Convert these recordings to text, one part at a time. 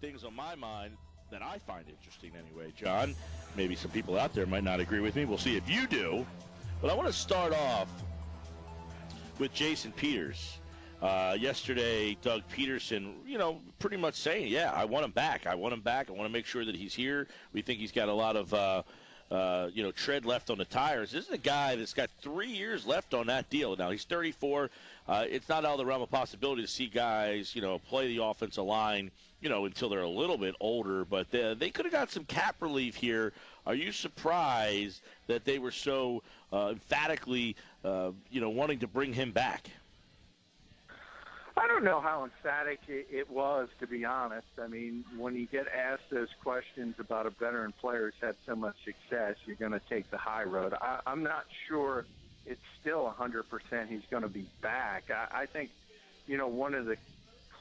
things on my mind that I find interesting anyway, John. Maybe some people out there might not agree with me. We'll see if you do. But I want to start off with Jason Peters. Yesterday, Doug Peterson, pretty much saying, yeah, I want him back. I want to make sure that he's here. We think he's got a lot of, tread left on the tires. This is a guy that's got 3 years left on that deal. Now, he's 34. It's not out of the realm of possibility to see guys, play the offensive line, until they're a little bit older. But they could have got some cap relief here. Are you surprised that they were so emphatically, wanting to bring him back? I don't know how emphatic it was, to be honest. I mean, when you get asked those questions about a veteran player who's had so much success, you're going to take the high road. I'm not sure it's still 100% he's going to be back. I think, one of the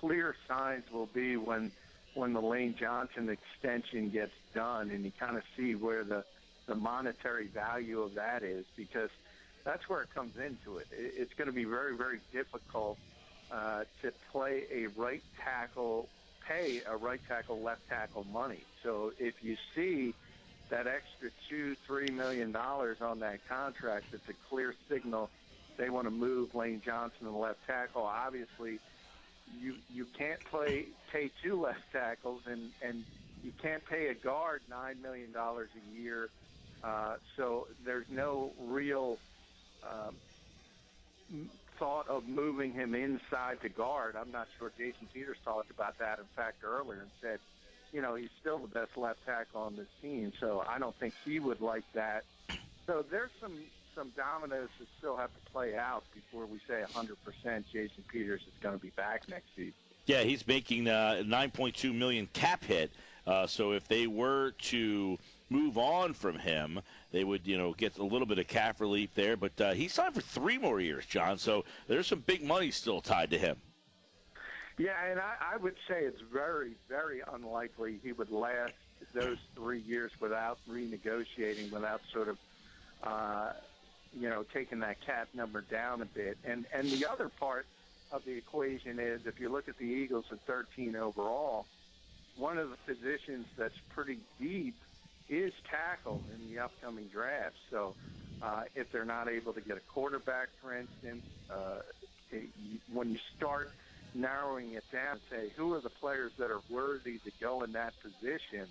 clear signs will be when the Lane Johnson extension gets done and you kind of see where the monetary value of that is, because that's where it comes into it. It's going to be very, very difficult to play a right tackle, pay a right tackle, left tackle money. So if you see that extra $2-3 million on that contract, it's a clear signal they want to move Lane Johnson to left tackle. Obviously, you can't pay two left tackles, and you can't pay a guard $9 million a year. So there's no real thought of moving him inside to guard. I'm not sure Jason Peters talked about that, in fact, earlier, and said, he's still the best left tackle on this team, so I don't think he would like that. So there's some dominoes that still have to play out before we say 100% Jason Peters is going to be back next season. Yeah, he's making a $9.2 million cap hit. So if they were to move on from him, they would, get a little bit of cap relief there. But he's signed for 3 more years, John. So there's some big money still tied to him. Yeah, and I would say it's very, very unlikely he would last those 3 years without renegotiating, without sort of, taking that cap number down a bit. And the other part of the equation is, if you look at the Eagles at 13 overall, one of the positions that's pretty deep is tackle in the upcoming draft. So if they're not able to get a quarterback, for instance, when you start narrowing it down, say, who are the players that are worthy to go in that position,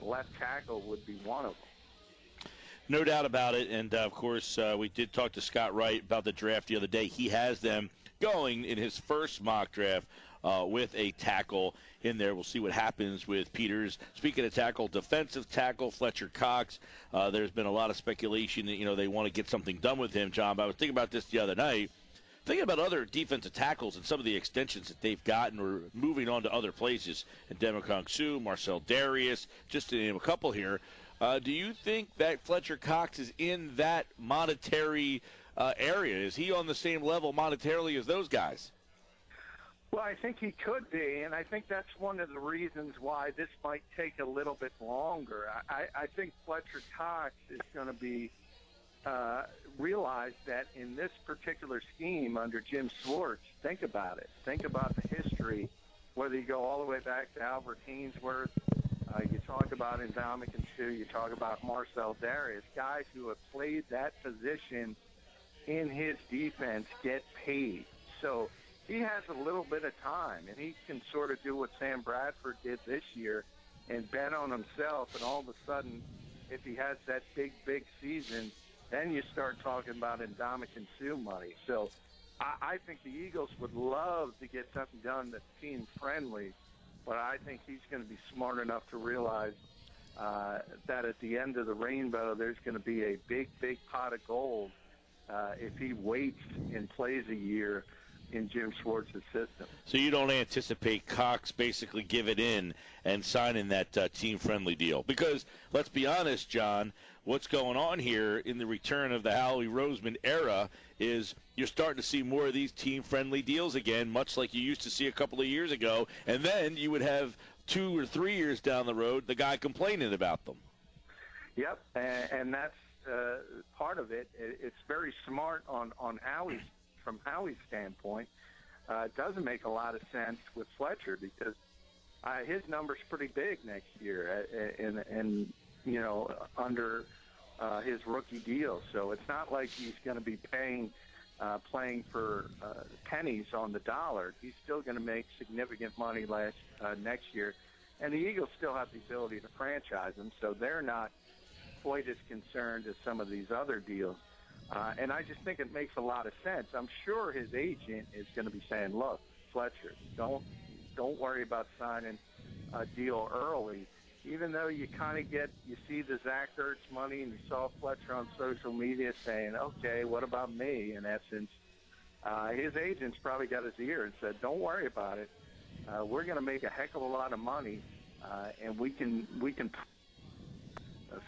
left tackle would be one of them. No doubt about it. And, of course, we did talk to Scott Wright about the draft the other day. He has them going in his first mock draft with a tackle in there. We'll see what happens with Peters. Speaking of tackle, defensive tackle Fletcher Cox. There's been a lot of speculation that, they want to get something done with him, John. But I was thinking about this the other night. Thinking about other defensive tackles and some of the extensions that they've gotten or moving on to other places. And Ndamukong Suh, Marcel Darius, just to name a couple here. Do you think that Fletcher Cox is in that monetary area? Is he on the same level monetarily as those guys? Well, I think he could be, and I think that's one of the reasons why this might take a little bit longer. I think Fletcher Cox is going to be realize that in this particular scheme under Jim Schwartz, think about it. Think about the history, whether you go all the way back to Albert Hainsworth, you talk about Ndamukong Suh, you talk about Marcel Darius, guys who have played that position in his defense get paid. So he has a little bit of time, and he can sort of do what Sam Bradford did this year and bet on himself, and all of a sudden, if he has that big, big season, then you start talking about Ndamukong Suh money. So I think the Eagles would love to get something done that's team-friendly, but I think he's going to be smart enough to realize that at the end of the rainbow, there's going to be a big, big pot of gold if he waits and plays a year in Jim Schwartz's system. So you don't anticipate Cox basically giving in and signing that team-friendly deal? Because, let's be honest, John, what's going on here in the return of the Howie Roseman era is you're starting to see more of these team-friendly deals again, much like you used to see a couple of years ago, and then you would have 2 or 3 years down the road the guy complaining about them. Yep, and that's part of it. It's very smart on Howie's, from Howie's standpoint. It doesn't make a lot of sense with Fletcher because his number's pretty big next year, and under his rookie deal. So it's not like he's going to be playing for pennies on the dollar. He's still going to make significant money next year, and the Eagles still have the ability to franchise him, so they're not quite as concerned as some of these other deals. And I just think it makes a lot of sense. I'm sure his agent is going to be saying, look, Fletcher, don't worry about signing a deal early. Even though you see the Zach Ertz money, and you saw Fletcher on social media saying, okay, what about me, in essence. His agent's probably got his ear and said, don't worry about it. We're going to make a heck of a lot of money, and we can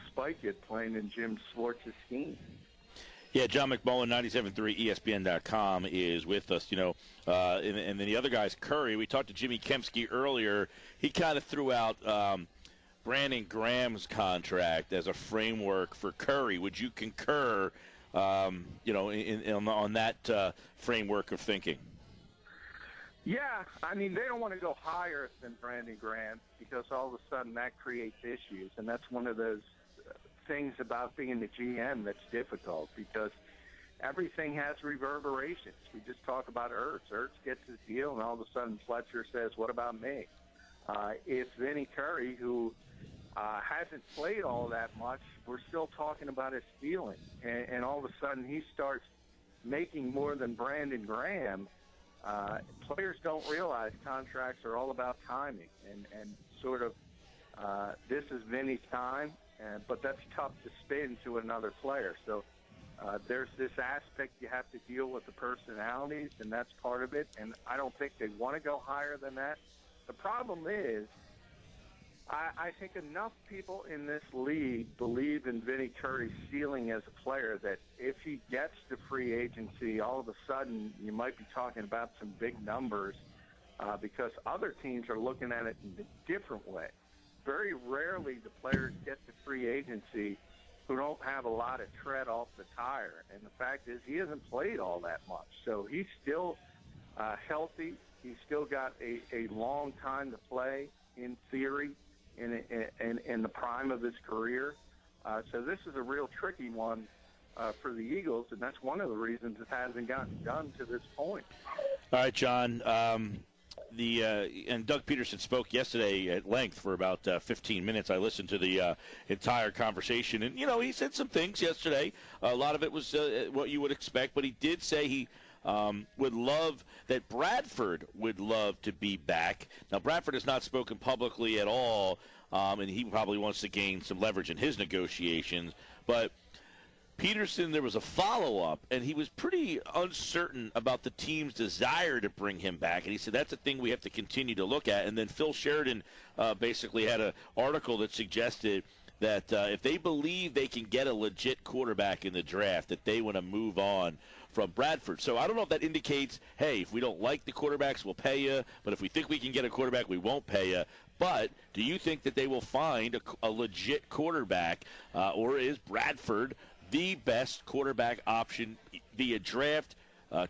spike it playing in Jim Schwartz's scheme. Yeah, John McMullen, 97.3 ESPN.com, is with us. And then the other guys, Curry, we talked to Jimmy Kempski earlier. He kind of threw out Brandon Graham's contract as a framework for Curry. Would you concur, on that framework of thinking? Yeah, I mean, they don't want to go higher than Brandon Graham because all of a sudden that creates issues, and that's one of those things about being the GM that's difficult because everything has reverberations. We just talk about Ertz. Ertz gets his deal, and all of a sudden Fletcher says, what about me? It's Vinny Curry, who hasn't played all that much. We're still talking about his feeling, and all of a sudden he starts making more than Brandon Graham. Players don't realize contracts are all about timing, and sort of this is Vinny's time, but that's tough to spin to another player. So there's this aspect you have to deal with the personalities, and that's part of it, and I don't think they want to go higher than that. The problem is I think enough people in this league believe in Vinny Curry's ceiling as a player that if he gets to free agency, all of a sudden you might be talking about some big numbers because other teams are looking at it in a different way. Very rarely do players get to free agency who don't have a lot of tread off the tire. And the fact is he hasn't played all that much. So he's still healthy. He's still got a long time to play, in theory, in the prime of his career. So this is a real tricky one for the Eagles, and that's one of the reasons it hasn't gotten done to this point. All right, John. And Doug Peterson spoke yesterday at length for about 15 minutes. I listened to the entire conversation, and he said some things yesterday. A lot of it was what you would expect, but he did say he would love that Bradford would love to be back. Now, Bradford has not spoken publicly at all, and he probably wants to gain some leverage in his negotiations. But Peterson, there was a follow-up, and he was pretty uncertain about the team's desire to bring him back. And he said that's a thing we have to continue to look at. And then Phil Sheridan basically had an article that suggested that if they believe they can get a legit quarterback in the draft, that they want to move on from Bradford. So I don't know if that indicates, hey, if we don't like the quarterbacks, we'll pay you. But if we think we can get a quarterback, we won't pay you. But do you think that they will find a legit quarterback, or is Bradford the best quarterback option via draft,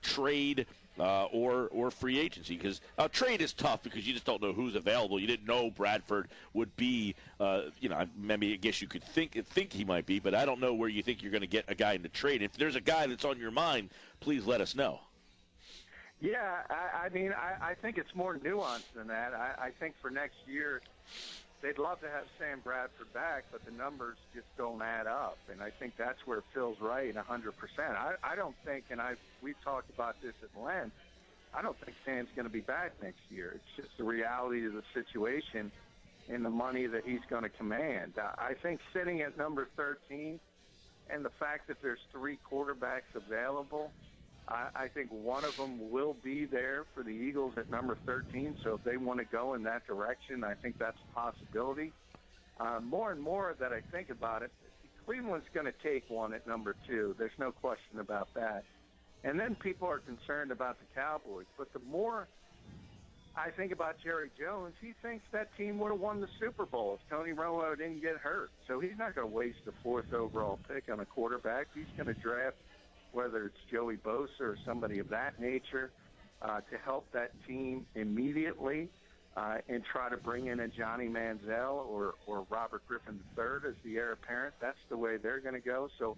trade, or free agency? Because trade is tough because you just don't know who's available. You didn't know Bradford would be, maybe I guess you could think he might be, but I don't know where you think you're going to get a guy in the trade. If there's a guy that's on your mind, please let us know. Yeah, I think it's more nuanced than that. I think for next year, they'd love to have Sam Bradford back, but the numbers just don't add up. And I think that's where Phil's right 100%. I don't think, and we've talked about this at length, I don't think Sam's going to be back next year. It's just the reality of the situation and the money that he's going to command. I think sitting at number 13 and the fact that there's 3 quarterbacks available, I think one of them will be there for the Eagles at number 13. So if they want to go in that direction, I think that's a possibility. More and more that I think about it, Cleveland's going to take one at number 2. There's no question about that. And then people are concerned about the Cowboys. But the more I think about Jerry Jones, he thinks that team would have won the Super Bowl if Tony Romo didn't get hurt. So he's not going to waste the 4th overall pick on a quarterback. He's going to draft, whether it's Joey Bosa or somebody of that nature, to help that team immediately. and try to bring in a Johnny Manziel or Robert Griffin III as the heir apparent. That's the way they're going to go. So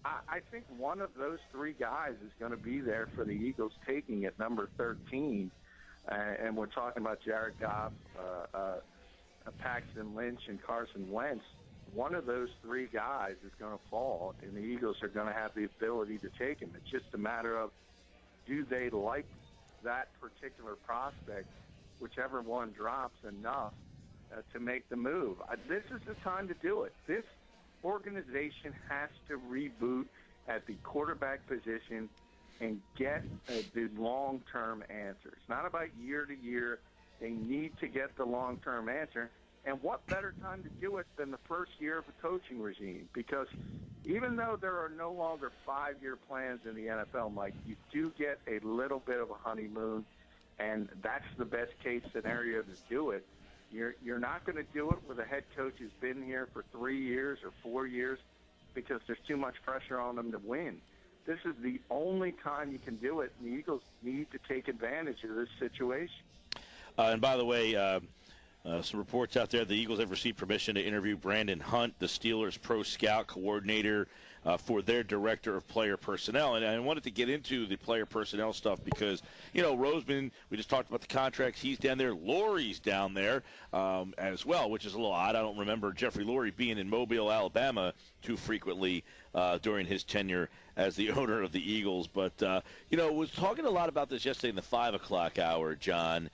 I think one of those three guys is going to be there for the Eagles taking at number 13. And we're talking about Jared Goff, Paxton Lynch, and Carson Wentz. One of those three guys is going to fall, and the Eagles are going to have the ability to take him. It's just a matter of, do they like that particular prospect, whichever one drops enough to make the move. This is the time to do it. This organization has to reboot at the quarterback position and get the long-term answer. It's not about year to year. They need to get the long-term answer. And what better time to do it than the first year of the coaching regime? Because even though there are no longer 5-year plans in the NFL, Mike, you do get a little bit of a honeymoon, and that's the best case scenario to do it. You're not going to do it with a head coach who's been here for 3 years or 4 years because there's too much pressure on them to win. This is the only time you can do it, and the Eagles need to take advantage of this situation. And by the way, some reports out there, the Eagles have received permission to interview Brandon Hunt, the Steelers pro scout coordinator, for their director of player personnel. And I wanted to get into the player personnel stuff because, Roseman, we just talked about the contracts. He's down there. Lurie's down there as well, which is a little odd. I don't remember Jeffrey Lurie being in Mobile, Alabama too frequently during his tenure as the owner of the Eagles. But, was talking a lot about this yesterday in the 5 o'clock hour, John.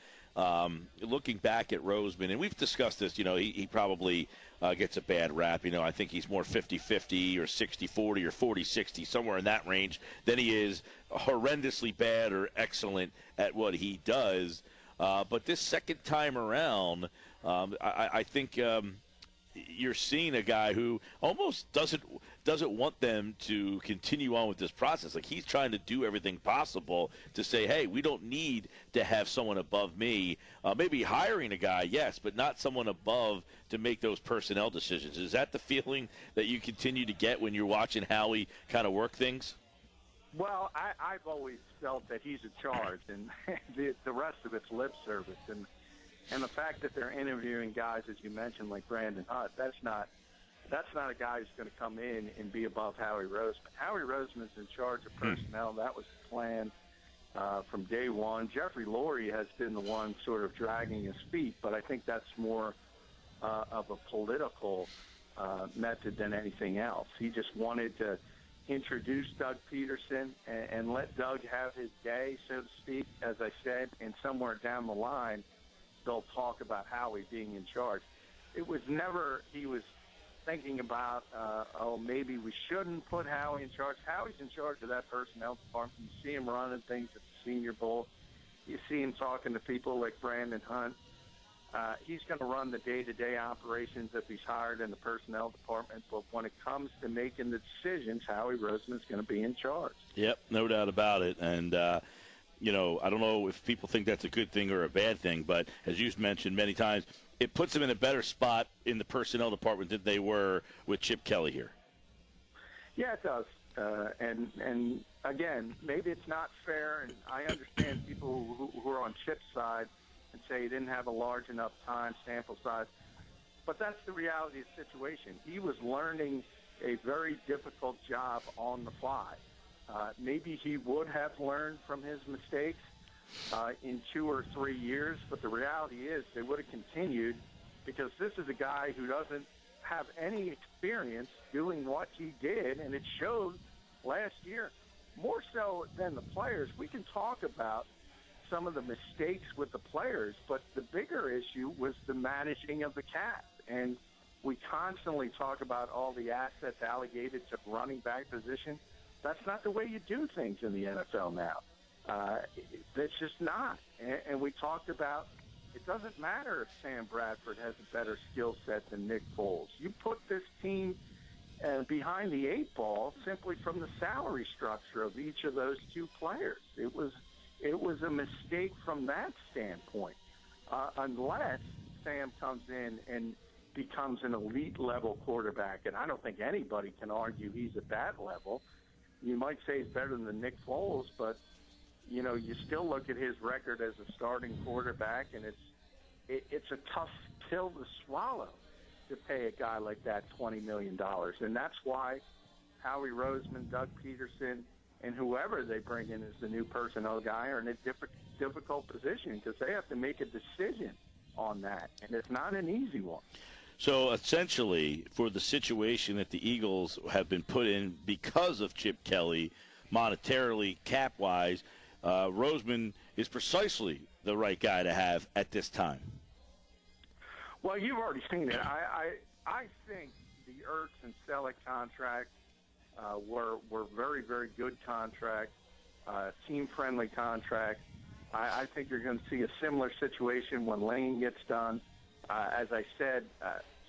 Looking back at Roseman, and we've discussed this, he probably gets a bad rap. I think he's more 50-50 or 60-40 or 40-60, somewhere in that range, than he is horrendously bad or excellent at what he does. But this second time around, I think you're seeing a guy who almost doesn't want them to continue on with this process. Like, he's trying to do everything possible to say, hey, we don't need to have someone above me. Maybe hiring a guy, yes, but not someone above to make those personnel decisions. Is that the feeling that you continue to get when you're watching Howie kind of work things? Well, I've always felt that he's in charge, and the rest of it's lip service. And the fact that they're interviewing guys, as you mentioned, like Brandon Hunt, that's not a guy who's going to come in and be above Howie Roseman. Howie Roseman's in charge of personnel. That was the plan from day one. Jeffrey Lurie has been the one sort of dragging his feet, but I think that's more of a political method than anything else. He just wanted to introduce Doug Peterson and let Doug have his day, so to speak, as I said, and somewhere down the line, they'll talk about Howie being in charge. It was never he was thinking about, maybe we shouldn't put Howie in charge. Howie's in charge of that personnel department. You see him running things at the Senior Bowl. You see him talking to people like Brandon Hunt. He's going to run the day-to-day operations if he's hired in the personnel department. But when it comes to making the decisions, Howie Roseman's going to be in charge. Yep, no doubt about it. And, I don't know if people think that's a good thing or a bad thing, but as you've mentioned many times, it puts them in a better spot in the personnel department than they were with Chip Kelly here. Yeah, it does. And again, maybe it's not fair, and I understand people who are on Chip's side and say he didn't have a large enough time sample size, but that's the reality of the situation. He was learning a very difficult job on the fly. Maybe he would have learned from his mistakes in 2 or 3 years, but the reality is they would have continued because this is a guy who doesn't have any experience doing what he did, and it showed last year. More so than the players, we can talk about some of the mistakes with the players, but the bigger issue was the managing of the cap. And we constantly talk about all the assets allocated to running back position. That's not the way you do things in the NFL now. That's just not. And we talked about it doesn't matter if Sam Bradford has a better skill set than Nick Foles. You put this team behind the 8 ball simply from the salary structure of each of those two players. It was a mistake from that standpoint, unless Sam comes in and becomes an elite level quarterback. And I don't think anybody can argue he's at that level. You might say he's better than Nick Foles, but you still look at his record as a starting quarterback, and it's it's a tough pill to swallow to pay a guy like that $20 million. And that's why Howie Roseman, Doug Peterson, and whoever they bring in as the new personnel guy are in a difficult position because they have to make a decision on that, and it's not an easy one. So essentially, for the situation that the Eagles have been put in because of Chip Kelly, monetarily, cap-wise, Roseman is precisely the right guy to have at this time. Well, you've already seen it. I think the Ertz and Selleck contracts were very, very good contracts, team-friendly contracts. I think you're going to see a similar situation when Lane gets done. As I said,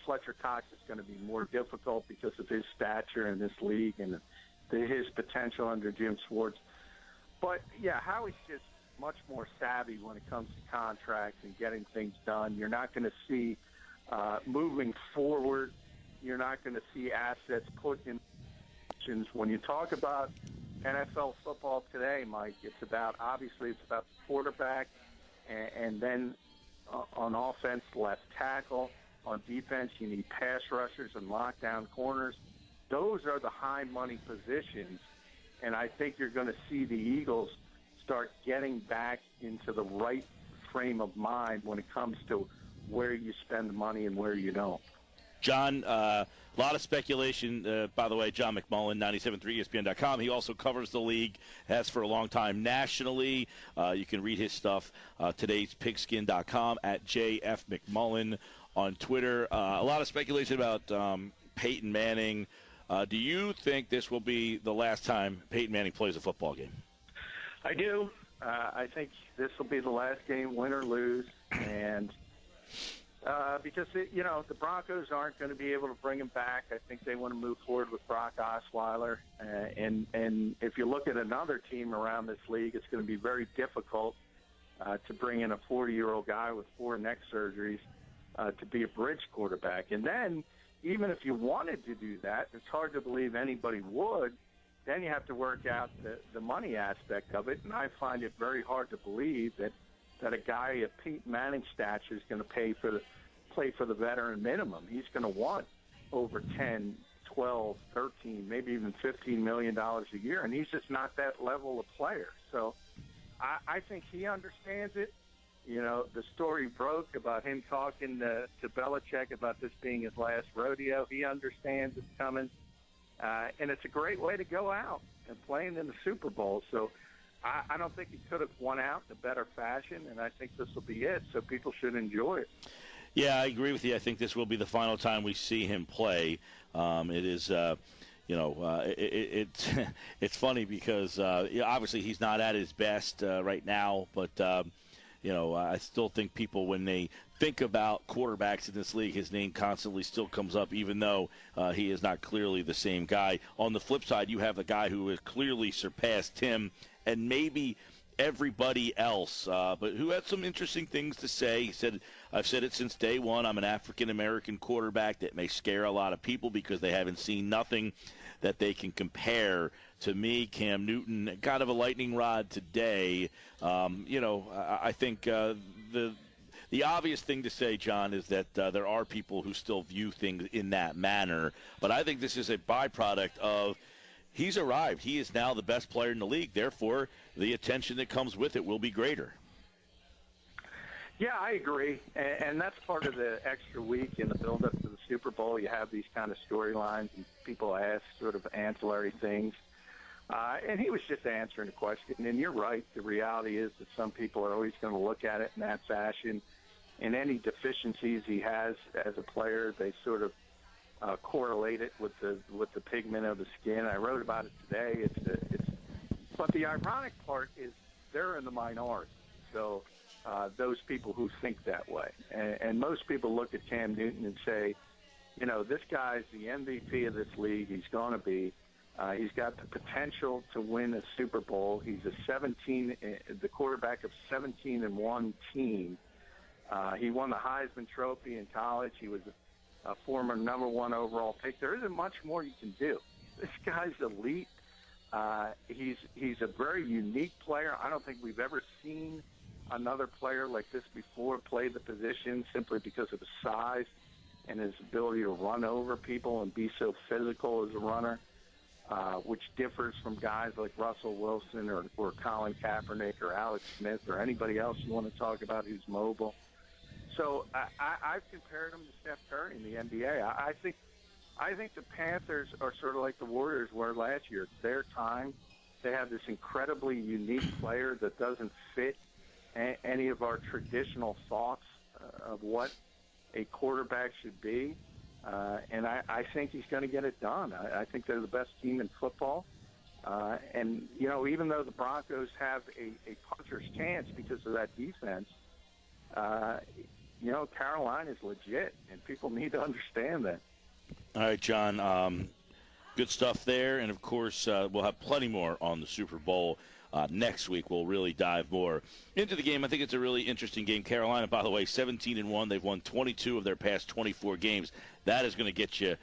Fletcher Cox is going to be more difficult because of his stature in this league and his potential under Jim Schwartz. But, yeah, Howie's just much more savvy when it comes to contracts and getting things done. You're not going to see moving forward, you're not going to see assets put in. When you talk about NFL football today, Mike, it's about the quarterback, and then on offense, left tackle. On defense, you need pass rushers and lockdown corners. Those are the high-money positions, and I think you're going to see the Eagles start getting back into the right frame of mind when it comes to where you spend the money and where you don't. John, a lot of speculation. By the way, John McMullen, 97.3 ESPN.com. He also covers the league, has for a long time nationally. You can read his stuff, todayspigskin.com, at JF McMullen on Twitter. A lot of speculation about Peyton Manning. Do you think this will be the last time Peyton Manning plays a football game? I do. I think this will be the last game, win or lose, and because the Broncos aren't going to be able to bring him back. I think they want to move forward with Brock Osweiler, and if you look at another team around this league, it's going to be very difficult to bring in a 40-year-old guy with 4 neck surgeries to be a bridge quarterback. And then, even if you wanted to do that, it's hard to believe anybody would. Then you have to work out the money aspect of it, and I find it very hard to believe that a guy of Peyton Manning's stature is going to play for the veteran minimum. He's going to want over 10, 12, 13, maybe even $15 million a year, and he's just not that level of player. So I think he understands it. The story broke about him talking to Belichick about this being his last rodeo. He understands it's coming, and it's a great way to go out and playing in the Super Bowl. So I don't think he could have won out in a better fashion, and I think this will be it, so people should enjoy it. Yeah, I agree with you. I think this will be the final time we see him play. It is, it's funny because obviously he's not at his best right now, but I still think people, when they think about quarterbacks in this league, his name constantly still comes up, even though he is not clearly the same guy. On the flip side, you have a guy who has clearly surpassed him and maybe everybody else, but who had some interesting things to say. He said, I've said it since day one, I'm an African-American quarterback that may scare a lot of people because they haven't seen nothing that they can compare to me, Cam Newton. Kind of a lightning rod today. I think the obvious thing to say, John, is that there are people who still view things in that manner, but I think this is a byproduct of he's arrived. He is now the best player in the league. Therefore, the attention that comes with it will be greater. Yeah, I agree. And that's part of the extra week in the build-up to the Super Bowl. You have these kind of storylines, and people ask sort of ancillary things. And he was just answering a question. And you're right. The reality is that some people are always going to look at it in that fashion. And any deficiencies he has as a player, they sort of correlate it with the pigment of the skin. I wrote about it today. But the ironic part is they're in the minority. So those people who think that way, and most people look at Cam Newton and say, this guy's the MVP of this league. He's going to be. He's got the potential to win a Super Bowl. He's the quarterback of 17-1 team. He won the Heisman Trophy in college. He was a former number 1 overall pick. There isn't much more you can do. This guy's elite. He's a very unique player. I don't think we've ever seen another player like this before play the position simply because of his size and his ability to run over people and be so physical as a runner, which differs from guys like Russell Wilson or Colin Kaepernick or Alex Smith or anybody else you want to talk about who's mobile. So I've compared him to Steph Curry in the NBA. I think the Panthers are sort of like the Warriors were last year. It's their time. They have this incredibly unique player that doesn't fit any of our traditional thoughts of what a quarterback should be. And I think he's going to get it done. I think they're the best team in football. And, you know, even though the Broncos have a puncher's chance because of that defense, you know, Carolina is legit, and people need to understand that. All right, John, good stuff there. And, of course, we'll have plenty more on the Super Bowl next week. We'll really dive more into the game. I think it's a really interesting game. Carolina, by the way, 17-1. They've won 22 of their past 24 games. That is going to get you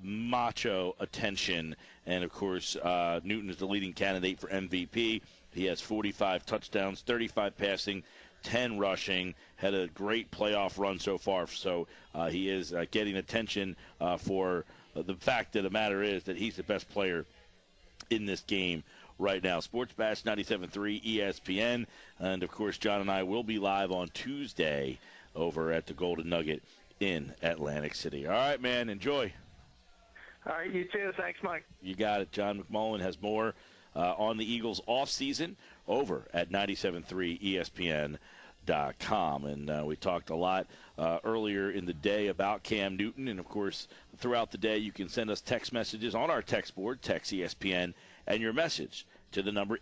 macho attention. And, of course, Newton is the leading candidate for MVP. He has 45 touchdowns, 35 passing, 10 rushing, had a great playoff run so far. So he is getting attention for the fact of the matter is that he's the best player in this game right now. Sports Bash 97.3 ESPN. And, of course, John and I will be live on Tuesday over at the Golden Nugget in Atlantic City. All right, man, enjoy. All right, you too. Thanks, Mike. You got it. John McMullen has more on the Eagles offseason over at 97.3 ESPN.com. And we talked a lot earlier in the day about Cam Newton. And, of course, throughout the day you can send us text messages on our text board, text ESPN, and your message to the number